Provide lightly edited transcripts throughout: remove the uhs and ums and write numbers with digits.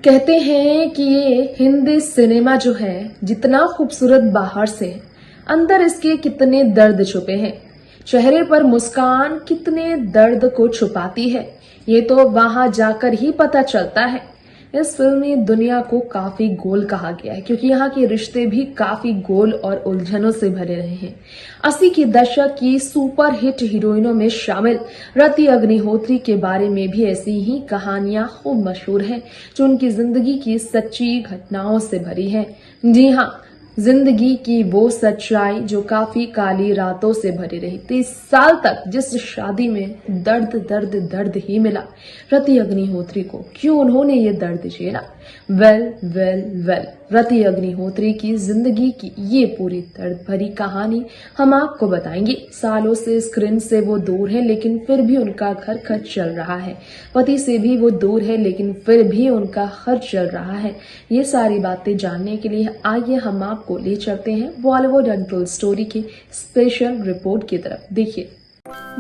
कहते हैं कि ये हिंदी सिनेमा जो है जितना खूबसूरत बाहर से है, अंदर इसके कितने दर्द छुपे हैं। चेहरे पर मुस्कान कितने दर्द को छुपाती है, ये तो वहां जाकर ही पता चलता है। इस फिल्मी दुनिया को काफी गोल कहा गया है क्योंकि यहाँ के रिश्ते भी काफी गोल और उलझनों से भरे रहे हैं। 80 के दशक की सुपर हिट हीरोइनों में शामिल रति अग्निहोत्री के बारे में भी ऐसी ही कहानियां खूब मशहूर हैं जो उनकी जिंदगी की सच्ची घटनाओं से भरी है। जी हाँ, जिंदगी की वो सच्चाई जो काफी काली रातों से भरी रही। 30 साल तक जिस शादी में दर्द दर्द दर्द ही मिला रति अग्निहोत्री को, क्यों उन्होंने ये दर्द झेला? वेल रति अग्निहोत्री की जिंदगी की ये पूरी दर्द भरी कहानी हम आपको बताएंगे। सालों से स्क्रीन से वो दूर है लेकिन फिर भी उनका घर खर्च चल रहा है। पति से भी वो दूर है लेकिन फिर भी उनका खर्च चल रहा है। ये सारी बातें जानने के लिए आइए हम आपको ले चलते हैं बॉलीवुड अनटोल्ड स्टोरी की स्पेशल रिपोर्ट की तरफ। देखिए,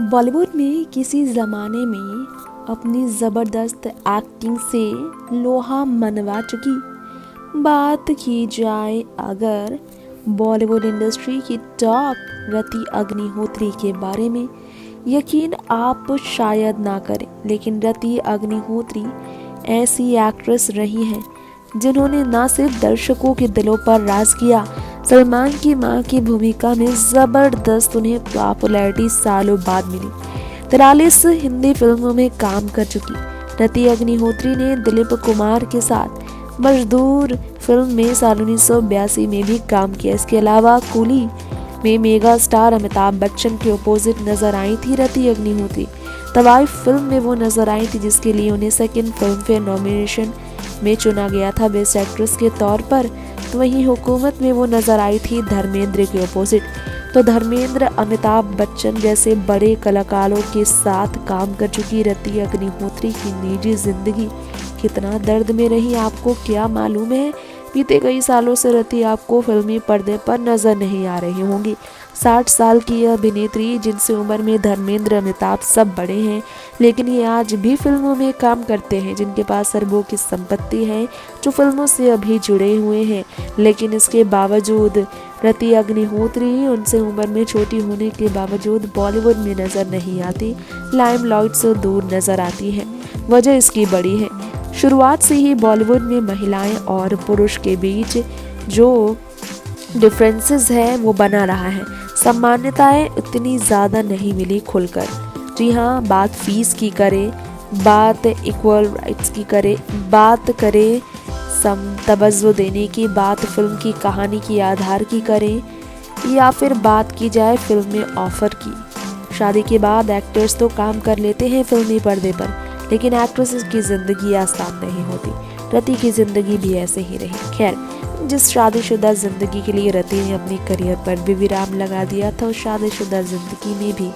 बॉलीवुड में किसी ज़माने में अपनी ज़बरदस्त एक्टिंग से लोहा मनवा चुकी बात की जाए अगर बॉलीवुड इंडस्ट्री की टॉप रति अग्निहोत्री के बारे में, यकीन आप शायद ना करें, लेकिन रति अग्निहोत्री ऐसी एक्ट्रेस रही हैं जिन्होंने न सिर्फ दर्शकों के दिलों पर राज किया, सलमान की मां की भूमिका में ज़बरदस्त उन्हें पॉपुलैरिटी सालों बाद मिली। 43 हिंदी फिल्मों में काम कर चुकी रति अग्निहोत्री ने दिलीप कुमार के साथ मजदूर फिल्म में साल 1982 में भी काम किया। इसके अलावा कूली में मेगा स्टार अमिताभ बच्चन के अपोजिट नजर आई थी रति अग्निहोत्री। तवाई फिल्म में वो नजर आई थी जिसके लिए उन्हें सेकंड फिल्म फेयर नॉमिनेशन में चुना गया था बेस्ट एक्ट्रेस के तौर पर। तो वहीं हुकूमत में वो नजर आई थी धर्मेंद्र के अपोजिट। तो धर्मेंद्र, अमिताभ बच्चन जैसे बड़े कलाकारों के साथ काम कर चुकी रति अग्निहोत्री की निजी जिंदगी कितना दर्द में रही आपको क्या मालूम है? बीते कई सालों से रति आपको फिल्मी पर्दे पर नजर नहीं आ रही होंगी। 60 साल की यह अभिनेत्री जिनसे उम्र में धर्मेंद्र, अमिताभ सब बड़े हैं, लेकिन ये आज भी फिल्मों में काम करते हैं, जिनके पास अरबों की संपत्ति है, जो फिल्मों से अभी जुड़े हुए हैं। लेकिन इसके बावजूद रति अग्निहोत्री उनसे उम्र में छोटी होने के बावजूद बॉलीवुड में नजर नहीं आती, लाइमलाइट से दूर नजर आती है। वजह इसकी बड़ी है, शुरुआत से ही बॉलीवुड में महिलाएं और पुरुष के बीच जो डिफरेंसेस है वो बना रहा है। सम्मान्यताएं उतनी ज़्यादा नहीं मिली खुलकर। जी हाँ, बात फीस की करे, बात इक्वल राइट्स की करे, बात करे तवज्जो देने की, बात फिल्म की कहानी की आधार की करें, या फिर बात की जाए फिल्म में ऑफर की। शादी के बाद एक्टर्स तो काम कर लेते हैं फिल्मी पर्दे पर, लेकिन एक्ट्रेसेस की ज़िंदगी आसान नहीं होती। रति की ज़िंदगी भी ऐसे ही रही। खैर, जिस शादीशुदा ज़िंदगी के लिए रति ने अपनी करियर पर भी विराम लगा दिया था, उस शादीशुदा ज़िंदगी में भी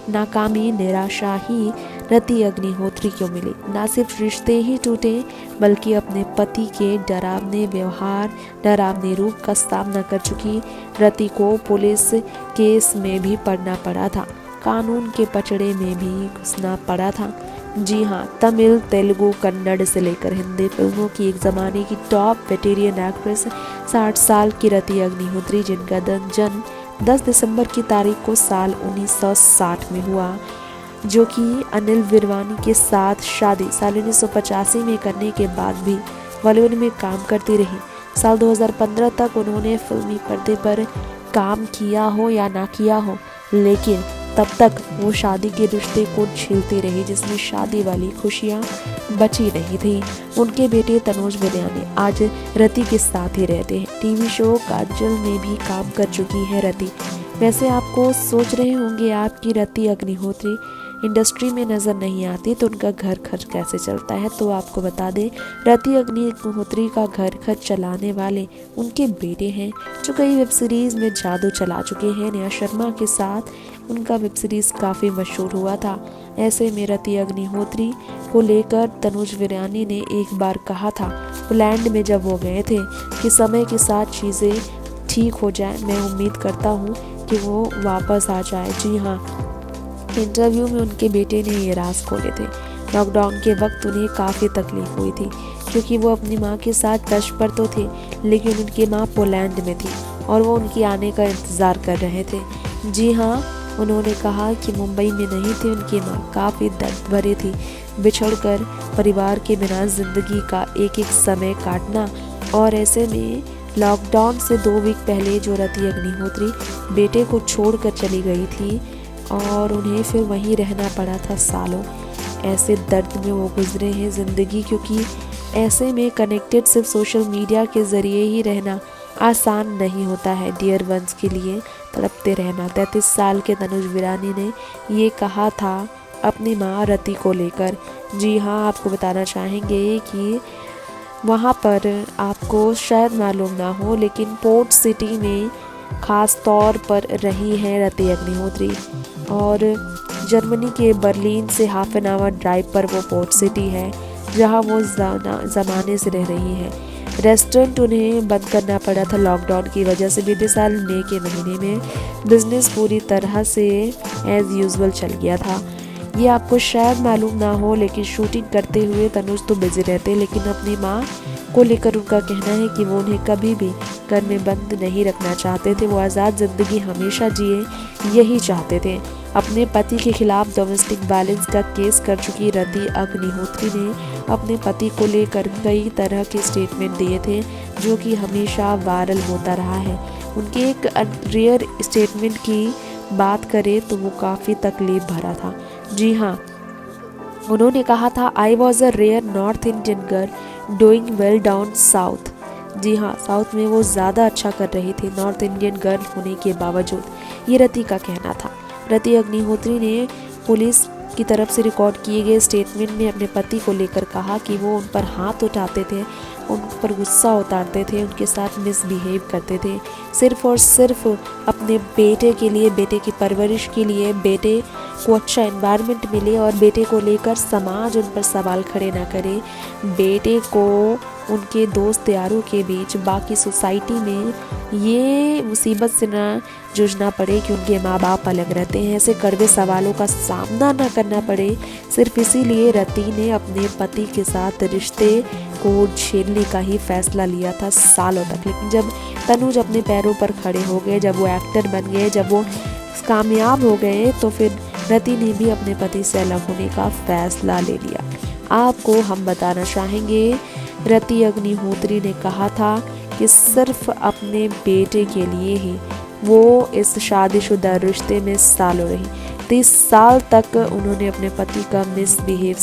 नाकामी, निराशा ही रति अग्निहोत्री को मिली। ना सिर्फ रिश्ते ही टूटे बल्कि अपने पति के डरावने व्यवहार, डरावने रूप का सामना कर चुकी रति को पुलिस केस में भी पड़ना पड़ा था, कानून के पचड़े में भी घुसना पड़ा था। जी हाँ, तमिल, तेलुगु, कन्नड़ से लेकर हिंदी फिल्मों की एक ज़माने की टॉप वेटेरियन एक्ट्रेस 60 साल की रति अग्निहोत्री, जिनका जन्म 10 दिसंबर की तारीख को साल 1960 में हुआ, जो कि अनिल विरवानी के साथ शादी साल 1985 में करने के बाद भी बॉलीवुड में काम करती रही। साल 2015 तक उन्होंने फिल्मी पर्दे पर काम किया हो या ना किया हो, लेकिन तब तक वो शादी के रिश्ते को झेलती रही जिसमें शादी वाली खुशियाँ बची नहीं थी। उनके बेटे तनुज विरयानी आज रति के साथ ही रहते हैं। टीवी शो काजल में भी काम कर चुकी है रति। वैसे आपको सोच रहे होंगे आपकी रति अग्निहोत्री इंडस्ट्री में नज़र नहीं आती तो उनका घर खर्च कैसे चलता है, तो आपको बता दें रति अग्निहोत्री का घर खर्च चलाने वाले उनके बेटे हैं, जो कई वेब सीरीज़ में जादू चला चुके हैं। नेहा शर्मा के साथ उनका वेब सीरीज़ काफ़ी मशहूर हुआ था। ऐसे में रति अग्निहोत्री को लेकर तनुज विरयानी ने एक बार कहा था पोलैंड में जब वो गए थे कि समय के साथ चीज़ें ठीक हो जाए, मैं उम्मीद करता हूँ कि वो वापस आ जाए। जी हाँ, इंटरव्यू में उनके बेटे ने ये राज खोले थे। लॉकडाउन के वक्त उन्हें काफ़ी तकलीफ हुई थी क्योंकि वो अपनी माँ के साथ टच पर तो थे, लेकिन उनकी माँ पोलैंड में थी और वो उनके आने का इंतज़ार कर रहे थे। जी हाँ, उन्होंने कहा कि मुंबई में नहीं थी उनकी माँ, काफ़ी दर्द भरी थी। बिछड़कर परिवार के बिना ज़िंदगी का एक एक समय काटना, और ऐसे में लॉकडाउन से 2 वीक पहले जो रति अग्निहोत्री बेटे को छोड़कर चली गई थी और उन्हें फिर वहीं रहना पड़ा था सालों। ऐसे दर्द में वो गुजरे हैं ज़िंदगी, क्योंकि ऐसे में कनेक्टेड सिर्फ सोशल मीडिया के ज़रिए ही रहना आसान नहीं होता है। डियर वंस के लिए तड़पते रहना। 33 साल के तनुज वीरानी ने ये कहा था अपनी माँ रति को लेकर। जी हाँ, आपको बताना चाहेंगे कि वहाँ पर आपको शायद मालूम ना हो, लेकिन पोर्ट सिटी में ख़ास तौर पर रही है रति अग्निहोत्री, और जर्मनी के बर्लिन से हाफ एन आवर ड्राइव पर वो पोर्ट सिटी है जहाँ वो ज़माने से रह रही है। रेस्टोरेंट उन्हें बंद करना पड़ा था लॉकडाउन की वजह से। बीते साल मई के महीने में बिजनेस पूरी तरह से एज़ यूजुअल चल गया था। ये आपको शायद मालूम ना हो, लेकिन शूटिंग करते हुए तनुज तो बिजी रहते, लेकिन अपनी माँ को लेकर उनका कहना है कि वो उन्हें कभी भी घर में बंद नहीं रखना चाहते थे। वो आज़ाद ज़िंदगी हमेशा जिए, यही चाहते थे। अपने पति के खिलाफ डोमेस्टिक वायलेंस का केस कर चुकी रति अग्निहोत्री ने अपने पति को लेकर कई तरह के स्टेटमेंट दिए थे, जो कि हमेशा वायरल होता रहा है। उनके एक रेयर स्टेटमेंट की बात करें तो वो काफ़ी तकलीफ भरा था। जी हाँ, उन्होंने कहा था, I was a rare North Indian girl doing well down south. जी हाँ, साउथ में वो ज़्यादा अच्छा कर रही थी नॉर्थ इंडियन गर्ल होने के बावजूद, ये रति का कहना था। रति अग्निहोत्री ने पुलिस की तरफ से रिकॉर्ड किए गए स्टेटमेंट में अपने पति को लेकर कहा कि वो उन पर हाथ उठाते थे, उन पर गुस्सा उतारते थे, उनके साथ मिसबिहेव करते थे, सिर्फ और सिर्फ अपने बेटे के लिए, बेटे की परवरिश के लिए, बेटे को अच्छा एनवायरनमेंट मिले और बेटे को लेकर समाज उन पर सवाल खड़े ना करे, बेटे को उनके दोस्त यारों के बीच बाकी सोसाइटी में ये मुसीबत से ना जूझना पड़े कि उनके माँ बाप अलग रहते हैं, ऐसे कड़वे सवालों का सामना ना करना पड़े। सिर्फ इसीलिए रति ने अपने पति के साथ रिश्ते को झेलने का ही फैसला लिया था सालों तक। लेकिन जब तनुज अपने पैरों पर खड़े हो गए, जब वो एक्टर बन गए, जब वो कामयाब हो गए, तो फिर रति ने भी अपने पति से अलग होने का फैसला ले लिया। आपको हम बताना चाहेंगे, रति अग्निहोत्री ने कहा था कि सिर्फ अपने बेटे के लिए ही वो इस शादीशुदा रिश्ते में सालों रही। 30 साल तक उन्होंने अपने पति का मिसबिहेव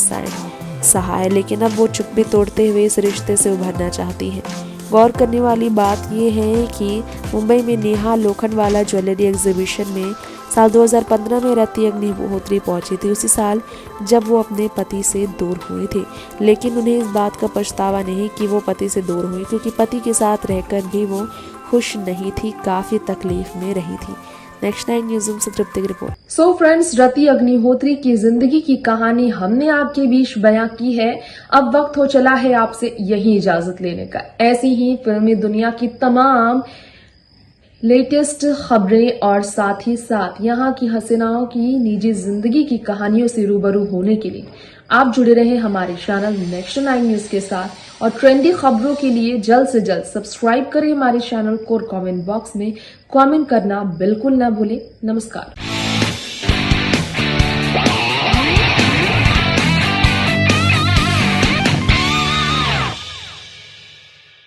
सहा है, लेकिन अब वो चुप्पी तोड़ते हुए इस रिश्ते से उभरना चाहती हैं। गौर करने वाली बात यह है कि मुंबई में नेहा लोखंडवाला ज्वेलरी एग्जीबिशन में साल 2015 में रति अग्निहोत्री पहुंची थी, उसी साल जब वो अपने पति से दूर हुए थे। लेकिन उन्हें इस बात का पछतावा नहीं कि वो पति से दूर हुई, क्योंकि पति के साथ रहकर भी वो खुश नहीं थी, काफ़ी तकलीफ में रही थी। नेक्स्ट 9 न्यूज़ से तृप्ति की रिपोर्ट। सो फ्रेंड्स, रति अग्निहोत्री की जिंदगी की कहानी हमने आपके बीच बयां की है। अब वक्त हो चला है आपसे यही इजाजत लेने का। ऐसी ही फिल्मी दुनिया की तमाम लेटेस्ट खबरें और साथ ही साथ यहाँ की हसीनाओं की निजी जिंदगी की कहानियों से रूबरू होने के लिए आप जुड़े रहे हमारे चैनल नेक्स्ट 9 न्यूज के साथ, और ट्रेंडी खबरों के लिए जल्द से जल्द सब्सक्राइब करें हमारे चैनल को, और कमेंट बॉक्स में कमेंट करना बिल्कुल ना भूलें। नमस्कार।